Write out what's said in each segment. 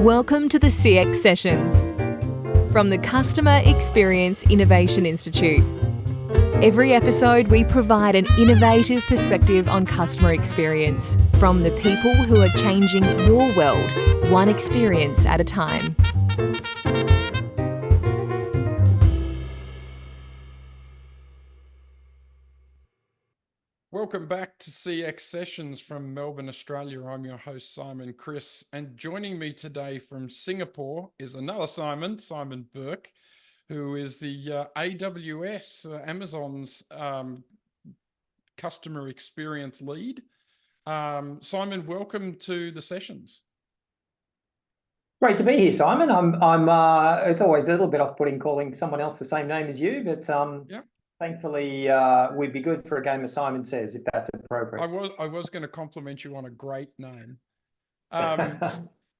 Welcome to the CX Sessions from the Customer Experience Innovation Institute. Every episode, we provide an innovative perspective on customer experience from the people who are changing your world, one experience at a time. Welcome back to CX Sessions from Melbourne, Australia. I'm your host, Simon Chris, and joining me today from Singapore is another Simon Burke, who is the AWS, Amazon's customer experience lead. Simon, welcome to the sessions. Great to be here, Simon. It's always a little bit off-putting calling someone else the same name as you, but Yep. Thankfully, we'd be good for a game of Simon Says, if that's appropriate. I was going to compliment you on a great name.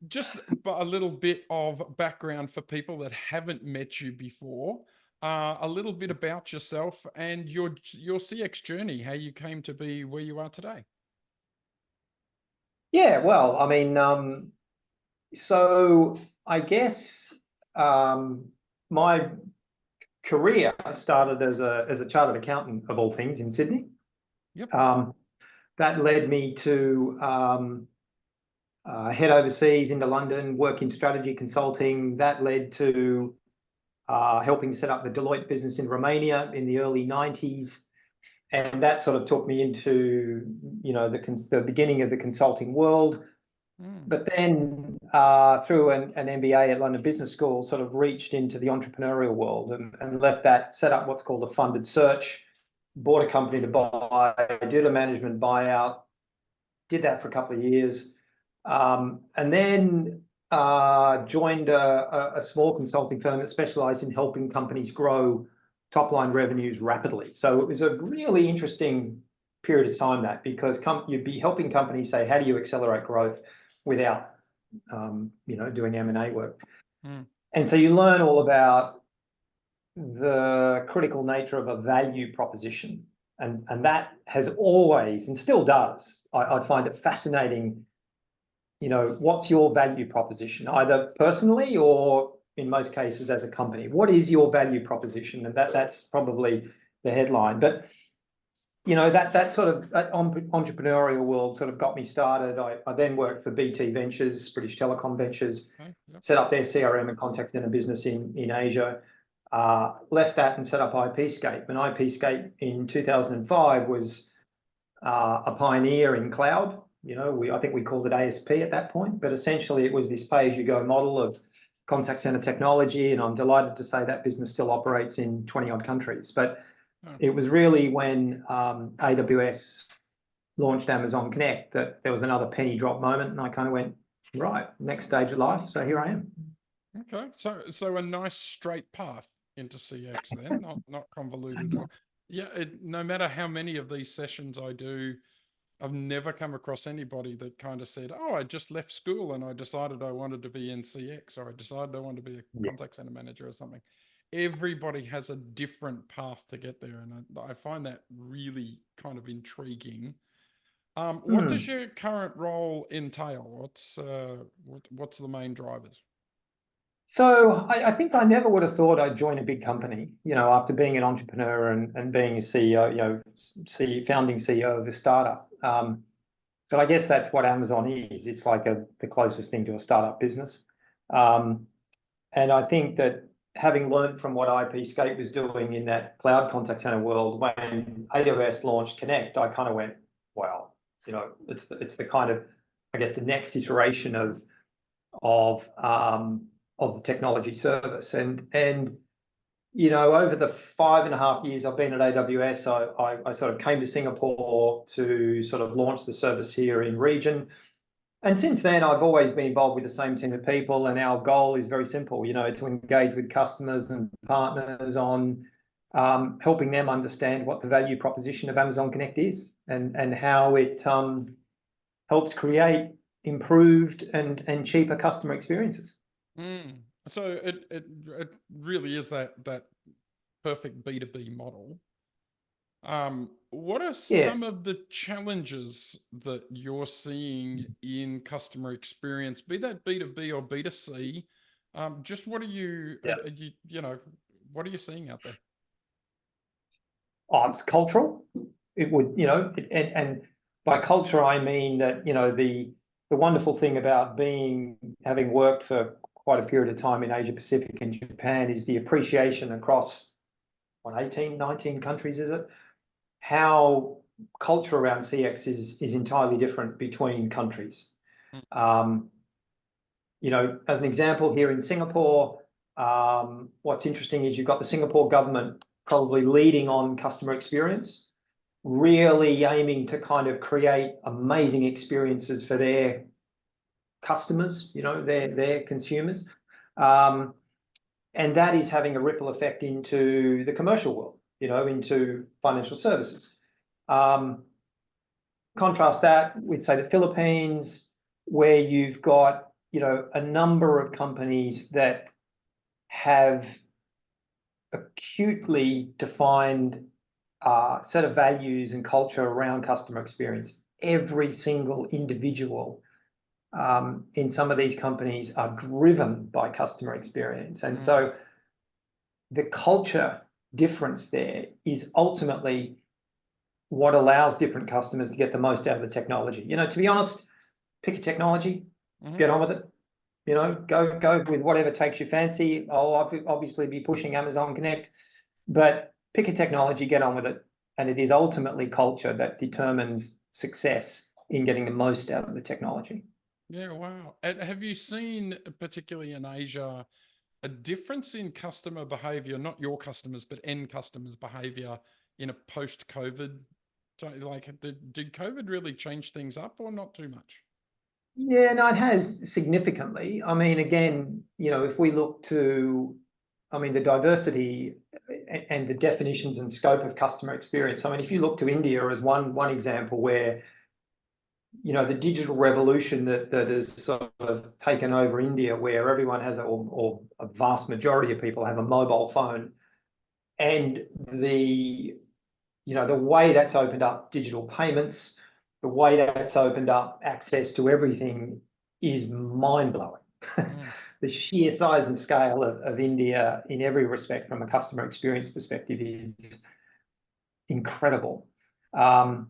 Just a little bit of background for people that haven't met you before. A little bit about yourself and your CX journey, how you came to be where you are today. Yeah, well, I mean, so I guess my career started as a chartered accountant, of all things, in Sydney. Yep. That led me to head overseas into London, work in strategy consulting. That led to helping set up the Deloitte business in Romania in the early 90s. And that sort of took me into, the beginning of the consulting world. But then through an MBA at London Business School, sort of reached into the entrepreneurial world and left that, set up what's called a funded search, bought a company to buy, did a management buyout, did that for a couple of years, and then joined a small consulting firm that specialized in helping companies grow top-line revenues rapidly. So it was a really interesting period of time, that, because you'd be helping companies say, how do you accelerate growth without doing M&A work. And so you learn all about the critical nature of a value proposition, and that has always, and still does, I find it fascinating. What's your value proposition, either personally or in most cases as a company? What is your value proposition? And that's probably the headline. But that sort of entrepreneurial world sort of got me started. I then worked for BT Ventures, British Telecom Ventures, set up their CRM and contact center business in Asia. Left that and set up IPscape. And IPscape in 2005 was a pioneer in cloud. I think we called it ASP at that point, but essentially it was this pay-as-you-go model of contact center technology. And I'm delighted to say that business still operates in 20 odd countries. But it was really when AWS launched Amazon Connect that there was another penny drop moment, and I kind of went, right, next stage of life. So here I am. Okay, so a nice straight path into CX then, not convoluted. Yeah, no matter how many of these sessions I do, I've never come across anybody that kind of said, oh, I just left school and I decided I wanted to be in CX, or I decided I wanted to be a contact center manager or something. Everybody has a different path to get there, and I find that really kind of intriguing. What does your current role entail? What's the main drivers? So I think I never would have thought I'd join a big company, after being an entrepreneur and being a CEO, founding CEO of a startup. But I guess that's what Amazon is. It's like the closest thing to a startup business. And I think that having learned from what IPscape was doing in that cloud contact center world, when AWS launched Connect, I kind of went, wow, it's the kind of, I guess, the next iteration of the technology service. And over the 5.5 years I've been at AWS, I sort of came to Singapore to sort of launch the service here in region. And since then, I've always been involved with the same team of people, and our goal is very simple, to engage with customers and partners on helping them understand what the value proposition of Amazon Connect is, and how it helps create improved and cheaper customer experiences. So it really is that perfect B2B model. What are Yeah. some of the challenges that you're seeing in customer experience, be that B2B or B2C? Just what are you, Yeah. what are you seeing out there? Oh, it's cultural. It would, and by culture, I mean that, the wonderful thing about having worked for quite a period of time in Asia Pacific and Japan is the appreciation across, 18, 19 countries, is it? How culture around CX is entirely different between countries. Um, as an example, here in Singapore, what's interesting is you've got the Singapore government probably leading on customer experience, really aiming to kind of create amazing experiences for their customers, their consumers. And that is having a ripple effect into the commercial world, into financial services. Contrast that with, say, the Philippines, where you've got, a number of companies that have acutely defined set of values and culture around customer experience. Every single individual in some of these companies are driven by customer experience. And so the culture difference there is ultimately what allows different customers to get the most out of the technology. To be honest, pick a technology, get on with it. Go with whatever takes your fancy. I'll obviously be pushing Amazon Connect, but pick a technology, get on with it. And it is ultimately culture that determines success in getting the most out of the technology. Yeah, wow. And have you seen, particularly in Asia, a difference in customer behavior, not your customers, but end customers' behavior in a post-COVID? Like, did COVID really change things up or not too much? Yeah, no, it has significantly. I mean, again, if we look to, the diversity and the definitions and scope of customer experience. I mean, if you look to India as one example where, the digital revolution that has sort of taken over India, where everyone has, or a vast majority of people have a mobile phone, and the way that's opened up digital payments, the way that's opened up access to everything is mind-blowing. The sheer size and scale of India in every respect from a customer experience perspective is incredible. Again,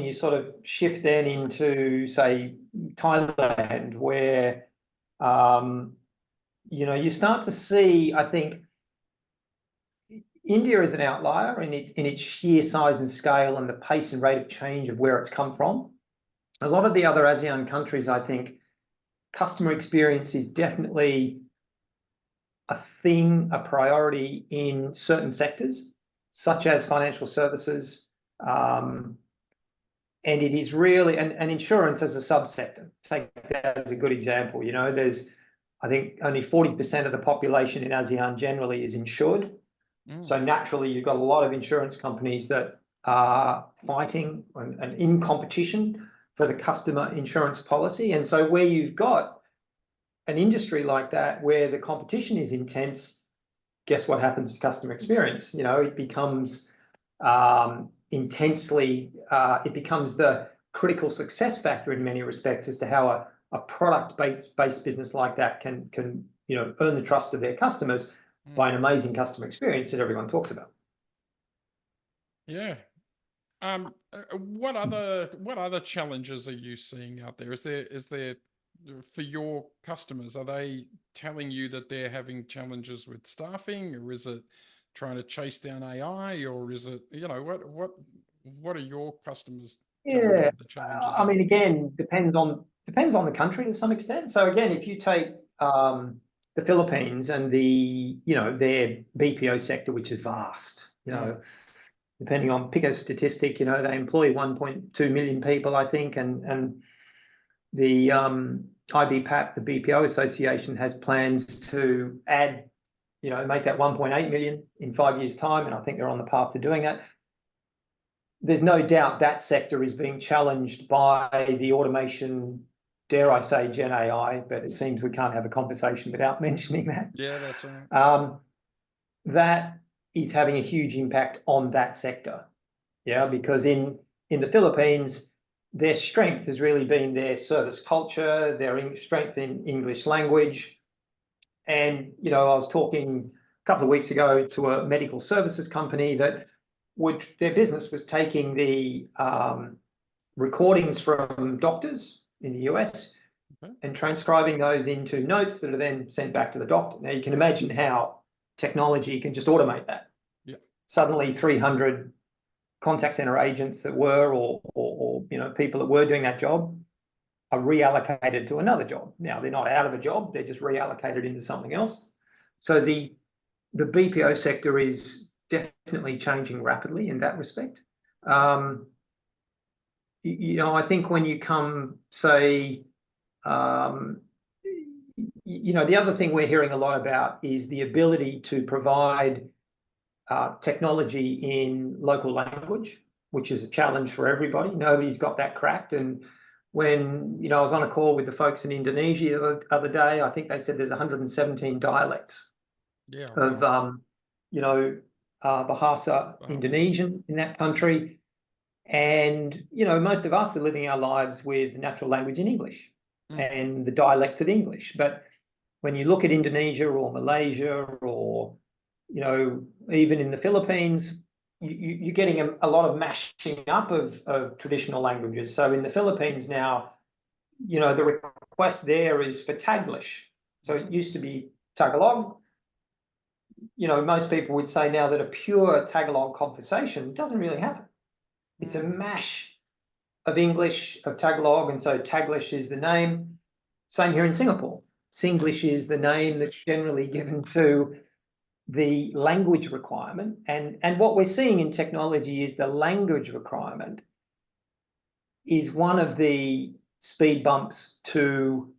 you sort of shift then into, say, Thailand, where, you start to see, I think, India is an outlier in its sheer size and scale and the pace and rate of change of where it's come from. A lot of the other ASEAN countries, I think, customer experience is definitely a thing, a priority in certain sectors, such as financial services, and it is really, and insurance as a subsector. Take that as a good example. There's, I think, only 40% of the population in ASEAN generally is insured. So naturally, you've got a lot of insurance companies that are fighting and in competition for the customer insurance policy. And so where you've got an industry like that, where the competition is intense, guess what happens to customer experience? It becomes it becomes the critical success factor in many respects as to how a product-based business like that can earn the trust of their customers by an amazing customer experience that everyone talks about. Yeah. What other challenges are you seeing out there? Is there for your customers, are they telling you that they're having challenges with staffing, or is it trying to chase down AI, or is it, what are your customers telling you the challenges I are? mean, again, depends on the country to some extent. So again, if you take the Philippines and their BPO sector, which is vast, depending on, pick a statistic, they employ 1.2 million people, I think, and the IBPAP, the BPO Association, has plans to add, make that 1.8 million in 5 years' time, and I think they're on the path to doing that. There's no doubt that sector is being challenged by the automation, dare I say, Gen AI, but it seems we can't have a conversation without mentioning that. Yeah, that's right. That is having a huge impact on that sector. Yeah, because in the Philippines, their strength has really been their service culture, their strength in English language. And, you know, I was talking a couple of weeks ago to a medical services company that their business was taking the recordings from doctors in the US and transcribing those into notes that are then sent back to the doctor. Now, you can imagine how technology can just automate that. Yeah. Suddenly 300 contact center agents that were, or you know, people that were doing that job are reallocated to another job. Now, they're not out of a job, they're just reallocated into something else. So the BPO sector is definitely changing rapidly in that respect. You know, I think when you come, say, you know, the other thing we're hearing a lot about is the ability to provide technology in local language, which is a challenge for everybody. Nobody's got that cracked. And when, you know, I was on a call with the folks in Indonesia the other day, I think they said there's 117 dialects of, you know, Bahasa Indonesian in that country. And, you know, most of us are living our lives with natural language in English and the dialects of English. But when you look at Indonesia or Malaysia or, you know, even in the Philippines, you're getting a lot of mashing up of traditional languages. So in the Philippines now, you know, the request there is for Taglish. So it used to be Tagalog. You know, most people would say now that a pure Tagalog conversation doesn't really happen. It's a mash of English, of Tagalog, and so Taglish is the name. Same here in Singapore. Singlish is the name that's generally given to the language requirement. And what we're seeing in technology is the language requirement is one of the speed bumps to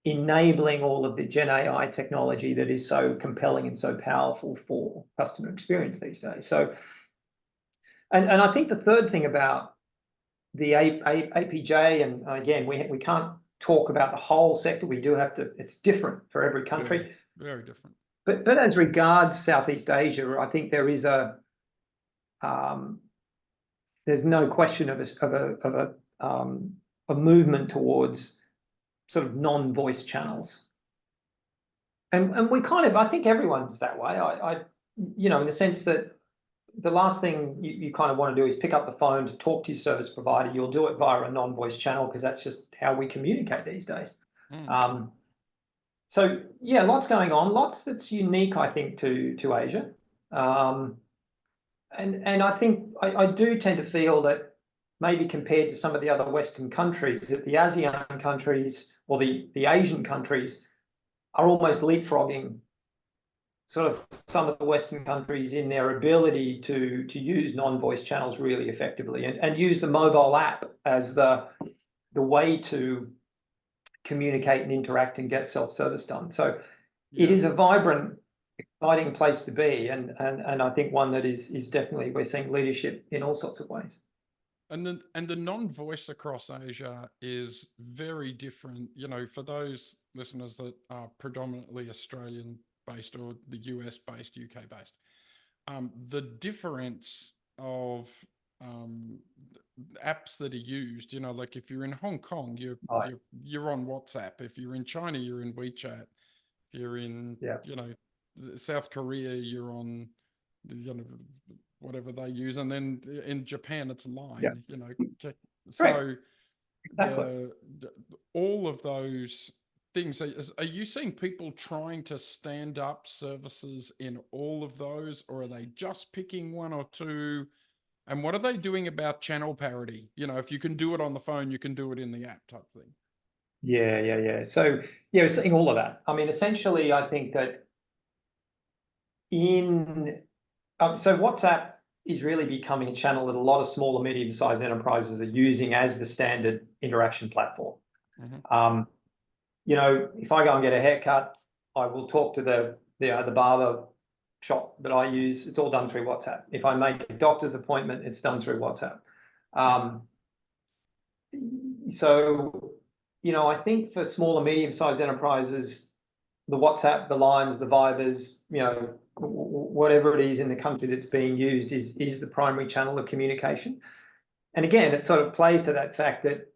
enabling all of the Gen AI technology that is so compelling and so powerful for customer experience these days. So, and I think the third thing about the APJ, and again, we can't talk about the whole sector. We do have to, it's different for every country. Very different. But as regards Southeast Asia, I think there is there's no question of a movement towards sort of non-voice channels, and we kind of, I think everyone's that way. I you know, in the sense that the last thing you kind of want to do is pick up the phone to talk to your service provider. You'll do it via a non-voice channel because that's just how we communicate these days. So yeah, lots going on, lots that's unique, I think, to Asia. And I think I do tend to feel that maybe compared to some of the other Western countries, that the ASEAN countries or the Asian countries are almost leapfrogging sort of some of the Western countries in their ability to use non-voice channels really effectively and use the mobile app as the way to communicate and interact and get self-service done. So it is a vibrant, exciting place to be, and I think one that is definitely, we're seeing leadership in all sorts of ways. And the non-voice across Asia is very different. You know, for those listeners that are predominantly Australian based or the US based, UK based, the difference of apps that are used, you know, like if you're in Hong Kong, you're on WhatsApp. If you're in China, you're in WeChat. If you're in, you know, South Korea, you're on, you know, whatever they use. And then in Japan, it's Line, you know. So all of those things, are you seeing people trying to stand up services in all of those, or are they just picking one or two? And what are they doing about channel parity? You know, if you can do it on the phone, you can do it in the app type thing. Yeah. So yeah, we're seeing all of that. I mean, essentially, I think that so WhatsApp is really becoming a channel that a lot of small and medium-sized enterprises are using as the standard interaction platform. You know, if I go and get a haircut, I will talk to the barber shop that I use. It's all done through WhatsApp. If I make a doctor's appointment, it's done through WhatsApp. So, you know, I think for small and medium-sized enterprises, the WhatsApp, the Lines, the Vibers, you know, whatever it is in the country that's being used is the primary channel of communication. And again, it sort of plays to that fact that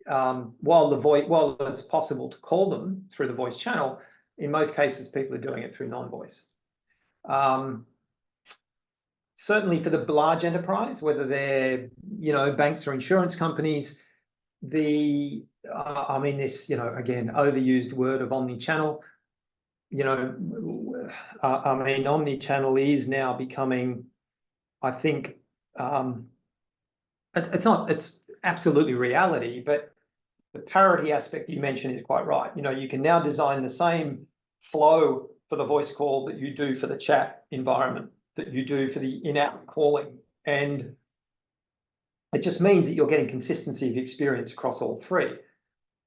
while it's possible to call them through the voice channel, in most cases people are doing it through non-voice. Certainly for the large enterprise, whether they're banks or insurance companies, this again overused word of omni-channel. Omni-channel is now becoming, I think, it's absolutely reality, but the parity aspect you mentioned is quite right. You can now design the same flow for the voice call that you do for the chat environment, that you do for the in-app calling. And it just means that you're getting consistency of experience across all three.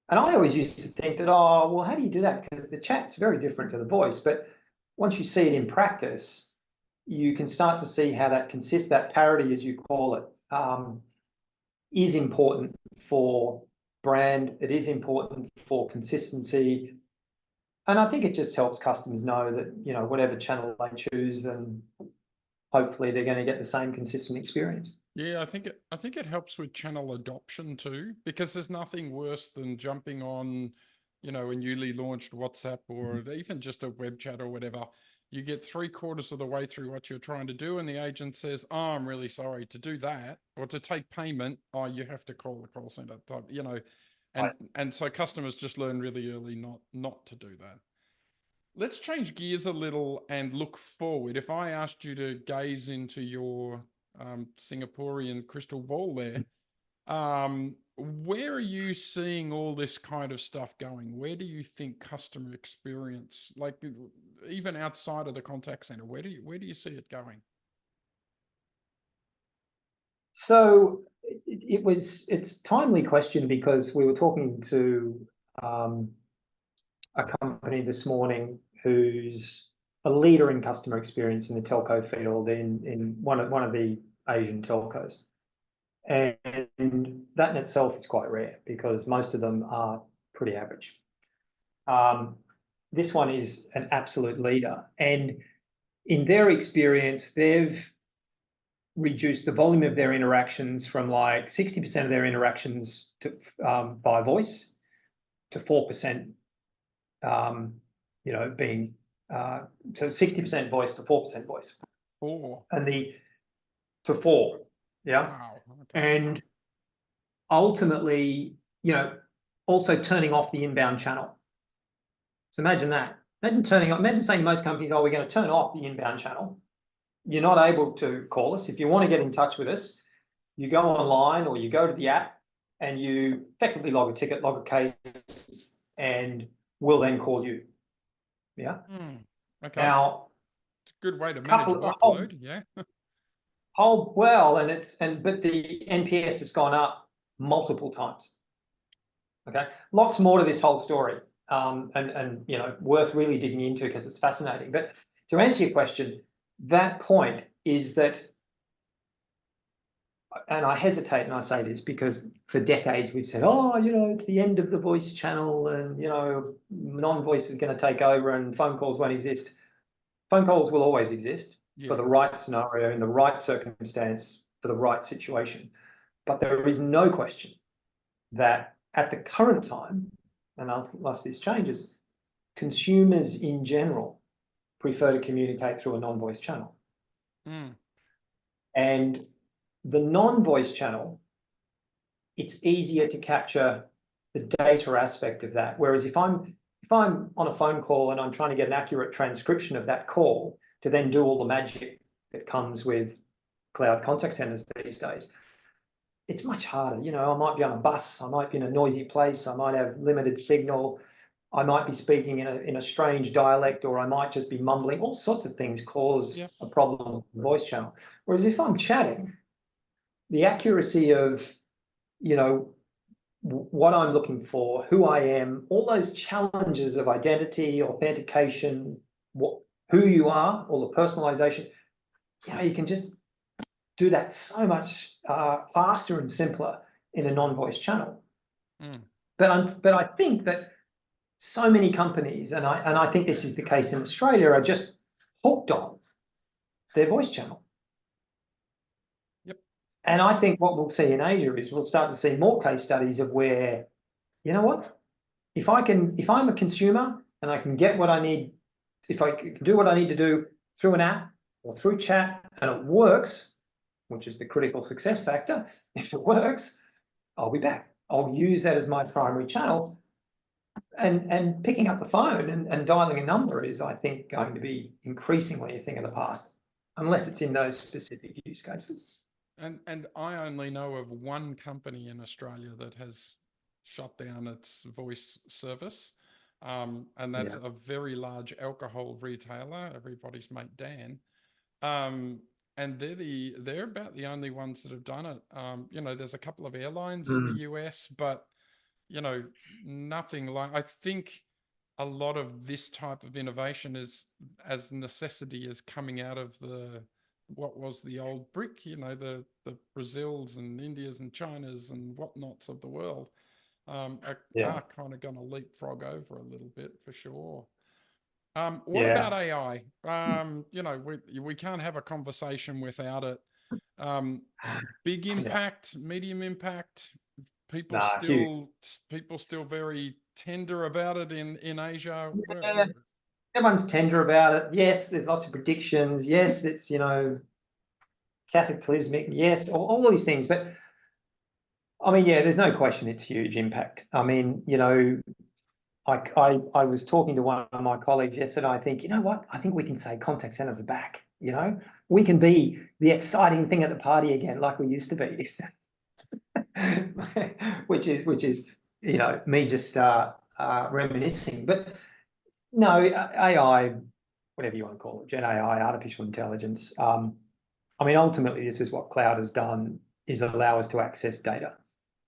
And I always used to think that, oh, well, how do you do that? Because the chat's very different to the voice. But once you see it in practice, you can start to see how that parity, as you call it, is important for brand. It is important for consistency. And I think it just helps customers know that, whatever channel they choose, and hopefully they're going to get the same consistent experience. Yeah, I think it helps with channel adoption too, because there's nothing worse than jumping on, a newly launched WhatsApp or even just a web chat or whatever. You get 3/4 of the way through what you're trying to do, and the agent says, "Oh, I'm really sorry, to do that or to take payment, oh, you have to call the call center," and so customers just learn really early not to do that. Let's change gears a little and look forward. If I asked you to gaze into your Singaporean crystal ball there, where are you seeing all this kind of stuff going? Where do you think customer experience, like even outside of the contact center, where do you see it going? So it's a timely question, because we were talking to a company this morning who's a leader in customer experience in the telco field in one of the Asian telcos. And that in itself is quite rare, because most of them are pretty average. This one is an absolute leader, and in their experience, they've reduced the volume of their interactions from like 60% of their interactions to via voice to 4%. Being so 60% voice to 4% voice. 4. And to 4. Yeah. Wow. Okay. And ultimately, also turning off the inbound channel. So imagine that. Imagine saying to most companies, "Oh, we're going to turn off the inbound channel. You're not able to call us. If you want to get in touch with us, you go online or you go to the app and you effectively log a ticket, log a case, and we'll then call you." Yeah. Okay. Now, it's a good way to manage workload. Yeah. But the NPS has gone up multiple times. Okay, lots more to this whole story, and worth really digging into, because it's fascinating. But to answer your question, that point is that, and I hesitate and I say this because for decades we've said, "Oh, it's the end of the voice channel, and non-voice is going to take over and phone calls won't exist." Phone calls will always exist. Yeah. For the right scenario, in the right circumstance, for the right situation. But there is no question that at the current time, and unless this changes, consumers in general prefer to communicate through a non-voice channel. And the non-voice channel, it's easier to capture the data aspect of that. Whereas if I'm on a phone call and I'm trying to get an accurate transcription of that call to then do all the magic that comes with cloud contact centers these days, it's much harder. I might be on a bus, I might be in a noisy place, I might have limited signal, I might be speaking in a strange dialect, or I might just be mumbling. All sorts of things cause a problem with the voice channel. Whereas if I'm chatting, the accuracy of, what I'm looking for, who I am, all those challenges of identity, authentication, who you are, all the personalization, you can just do that so much faster and simpler in a non-voice channel. But I think that so many companies, and I think this is the case in Australia, are just hooked on their voice channel. Yep. And I think what we'll see in Asia is we'll start to see more case studies of where, you know what, if I'm a consumer and I can get what I need, if I can do what I need to do through an app or through chat and it works, which is the critical success factor, if it works, I'll be back. I'll use that as my primary channel. And picking up the phone and dialing a number is, I think, going to be increasingly a thing of the past, unless it's in those specific use cases. And I only know of one company in Australia that has shut down its voice service. And that's a very large alcohol retailer, everybody's mate Dan. And they're about the only ones that have done it. You know, there's a couple of airlines in the US, but you know, nothing like, I think a lot of this type of innovation is as necessity is coming out of what was the old brick, you know, the Brazils and Indias and Chinas and whatnots of the world are kind of going to leapfrog over a little bit for sure. What about AI? You know, we can't have a conversation without it. Big impact, medium impact. People still very tender about it in Asia. Everyone's tender about it. Yes, there's lots of predictions. Yes, it's, you know, cataclysmic. Yes, all these things. But I mean, yeah, there's no question it's huge impact. I mean, you know, I was talking to one of my colleagues yesterday. I think, you know what? I think we can say contact centers are back. You know, we can be the exciting thing at the party again, like we used to be. which is you know, me just reminiscing. But no, AI, whatever you want to call it, Gen AI, artificial intelligence. I mean, ultimately, this is what cloud has done, is allow us to access data.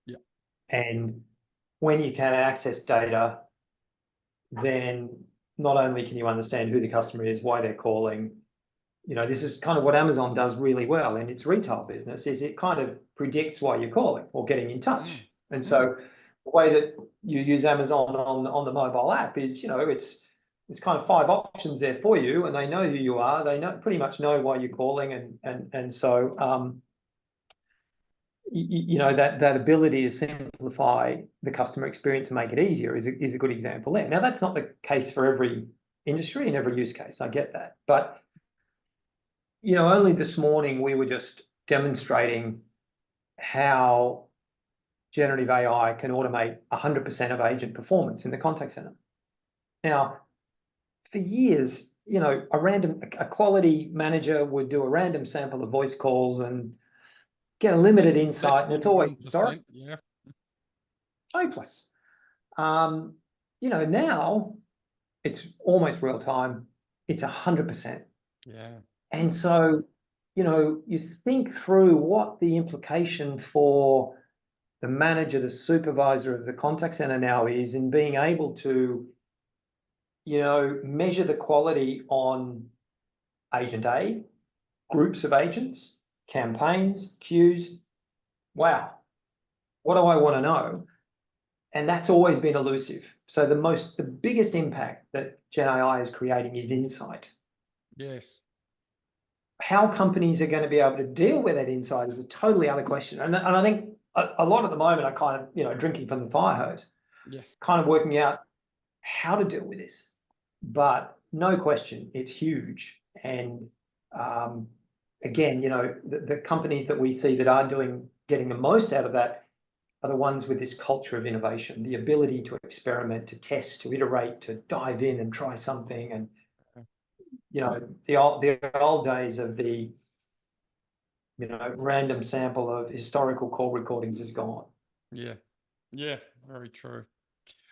Yeah. And when you can access data, then not only can you understand who the customer is, why they're calling. You know, this is kind of what Amazon does really well in its retail business, is it kind of predicts why you're calling or getting in touch. And so the way that you use Amazon on the mobile app is, you know, it's kind of 5 options there for you, and they know who you are. They pretty much know why you're calling, and so you know, that ability to simplify the customer experience and make it easier is a good example there. Now, that's not the case for every industry and every use case. I get that, but you know, only this morning we were just demonstrating how generative AI can automate 100% of agent performance in the contact center. Now, for years, you know, a quality manager would do a random sample of voice calls and get a limited insight, and it's always historic. Yeah. Hopeless. You know, now it's almost real time. It's 100%. Yeah. And so, you know, you think through what the implication for the manager, the supervisor of the contact center now is in being able to, you know, measure the quality on agent A, groups of agents, campaigns, queues. Wow, what do I want to know? And that's always been elusive. So the biggest impact that Gen AI is creating is insight. Yes. How companies are going to be able to deal with that insight is a totally other question. And I think a lot at the moment are kind of, you know, drinking from the fire hose. Yes. Kind of working out how to deal with this. But no question, it's huge. And again, you know, the companies that we see that are getting the most out of that are the ones with this culture of innovation, the ability to experiment, to test, to iterate, to dive in and try something. And you know, the old days of the, you know, random sample of historical call recordings is gone. Yeah. Yeah, very true.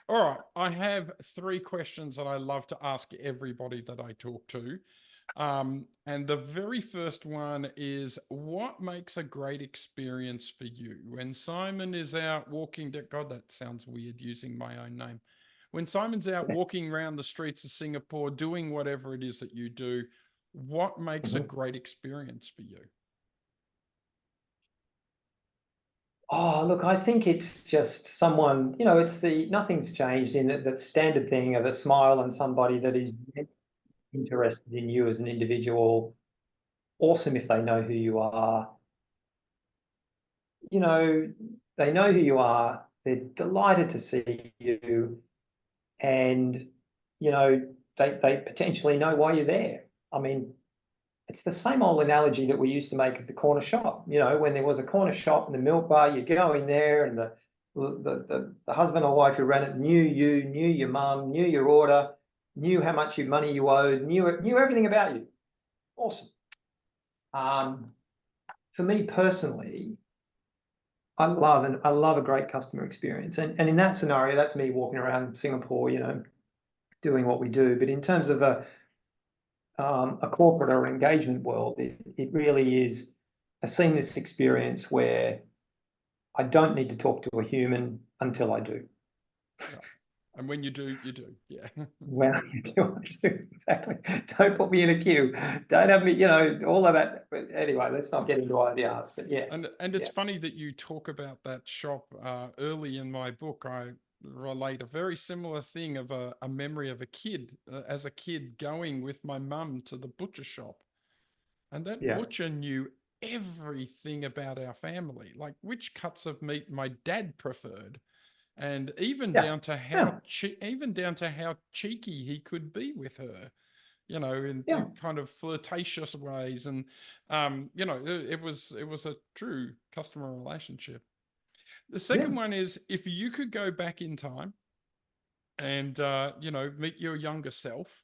All right. I have 3 questions that I love to ask everybody that I talk to. And the very first one is, what makes a great experience for you? When Simon is out walking, God, that sounds weird using my own name. When Simon's out walking around the streets of Singapore, doing whatever it is that you do, what makes a great experience for you? Oh, look, I think it's just someone, you know, nothing's changed in it, that standard thing of a smile and somebody that is interested in you as an individual, awesome if they know who you are. You know, they know who you are. They're delighted to see you, and you know, they potentially know why you're there. I mean, it's the same old analogy that we used to make of the corner shop. You know, when there was a corner shop in the milk bar, you go in there, and the husband or wife who ran it knew you, knew your mum, knew your order, knew how much money you owed, knew everything about you. Awesome. For me personally, I love a great customer experience, and in that scenario, that's me walking around Singapore, you know, doing what we do. But in terms of a corporate or engagement world, it really is a seamless experience where I don't need to talk to a human until I do. Yeah. And when you do, you do. Yeah. When I do, I do. Exactly. Don't put me in a queue. Don't have me, you know, all of that. But anyway, let's not get into IDRs. But yeah. And it's funny that you talk about that shop. Early in my book, I relate a very similar thing of a memory of a kid, as a kid going with my mum to the butcher shop. And that Yeah. butcher knew everything about our family, like which cuts of meat my dad preferred, and even Yeah. down to how cheeky he could be with her, you know, in Yeah. the kind of flirtatious ways. And you know, it was a true customer relationship. The second one is, if you could go back in time and you know, meet your younger self,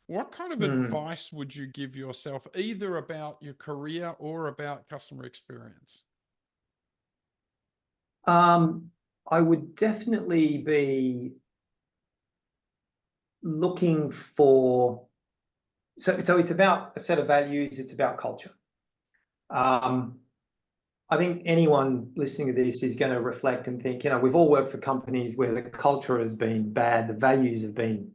what kind of advice would you give yourself, either about your career or about customer experience? I would definitely be looking for, so it's about a set of values, it's about culture. I think anyone listening to this is going to reflect and think, you know, we've all worked for companies where the culture has been bad, the values have been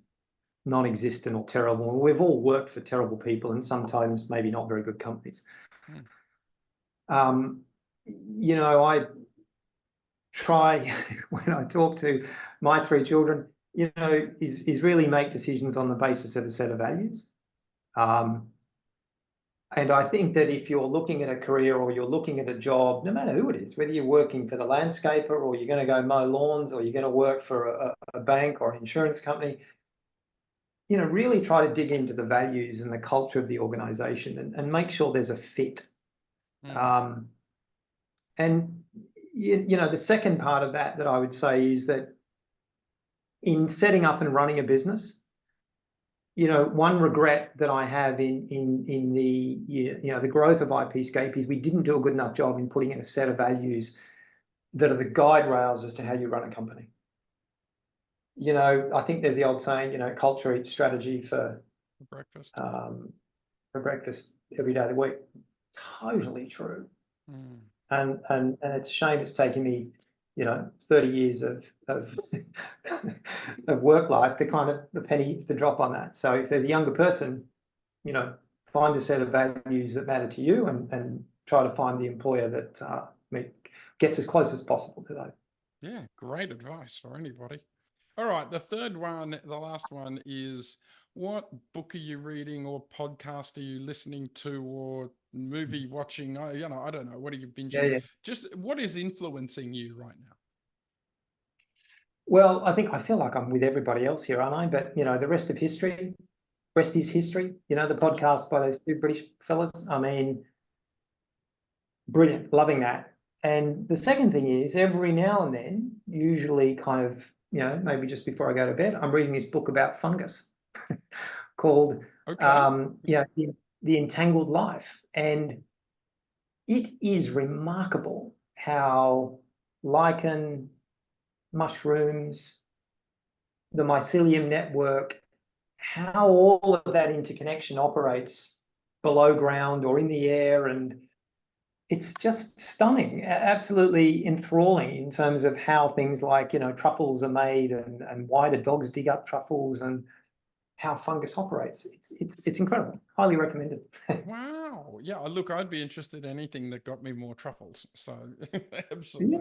non-existent or terrible. And we've all worked for terrible people and sometimes maybe not very good companies. You know, I try when I talk to my three children, you know, is really make decisions on the basis of a set of values. And I think that if you're looking at a career or you're looking at a job, no matter who it is, whether you're working for the landscaper or you're going to go mow lawns or you're going to work for a bank or an insurance company, you know, really try to dig into the values and the culture of the organization and make sure there's a fit. And, you know, the second part of that I would say is that in setting up and running a business, you know, one regret that I have in the, you know, the growth of IPscape is we didn't do a good enough job in putting in a set of values that are the guide rails as to how you run a company. You know, I think there's the old saying, you know, culture eats strategy for breakfast. For breakfast every day of the week. Totally true. And it's a shame it's taken me, you know, 30 years of of work life to kind of the penny to drop on that. So if there's a younger person, you know, find a set of values that matter to you and try to find the employer that gets as close as possible to those. Yeah, great advice for anybody. All right, the third one, the last one is, what book are you reading or podcast are you listening to or movie watching? You know, I don't know. What are you binging? Yeah. Just what is influencing you right now? Well, I feel like I'm with everybody else here, aren't I? But, you know, the rest is history. You know, the podcast by those two British fellas. I mean, brilliant, loving that. And the second thing is, every now and then, usually kind of, you know, maybe just before I go to bed, I'm reading this book about fungus called yeah, The Entangled Life. And it is remarkable how lichen, mushrooms, the mycelium network, how all of that interconnection operates below ground or in the air. And it's just stunning, absolutely enthralling in terms of how things like, you know, truffles are made and why do dogs dig up truffles and how fungus operates. It's incredible. Highly recommended. Wow. Yeah, look, I'd be interested in anything that got me more truffles. So absolutely.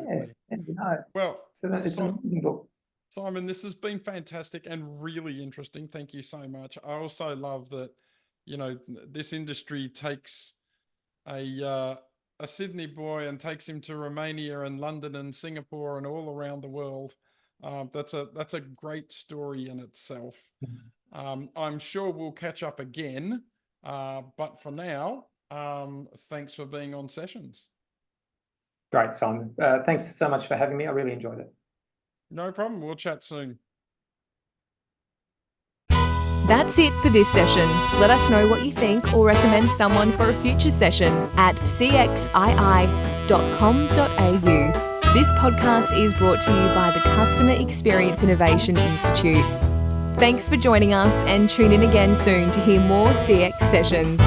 Yeah, you know, well, it's an amazing book. Simon, this has been fantastic and really interesting. Thank you so much. I also love that, you know, this industry takes a Sydney boy and takes him to Romania and London and Singapore and all around the world. That's a great story in itself. I'm sure we'll catch up again, but for now, thanks for being on Sessions. Great, Simon. Thanks so much for having me. I really enjoyed it. No problem. We'll chat soon. That's it for this session. Let us know what you think or recommend someone for a future session at cxii.com.au. This podcast is brought to you by the Customer Experience Innovation Institute. Thanks for joining us, and tune in again soon to hear more CX sessions.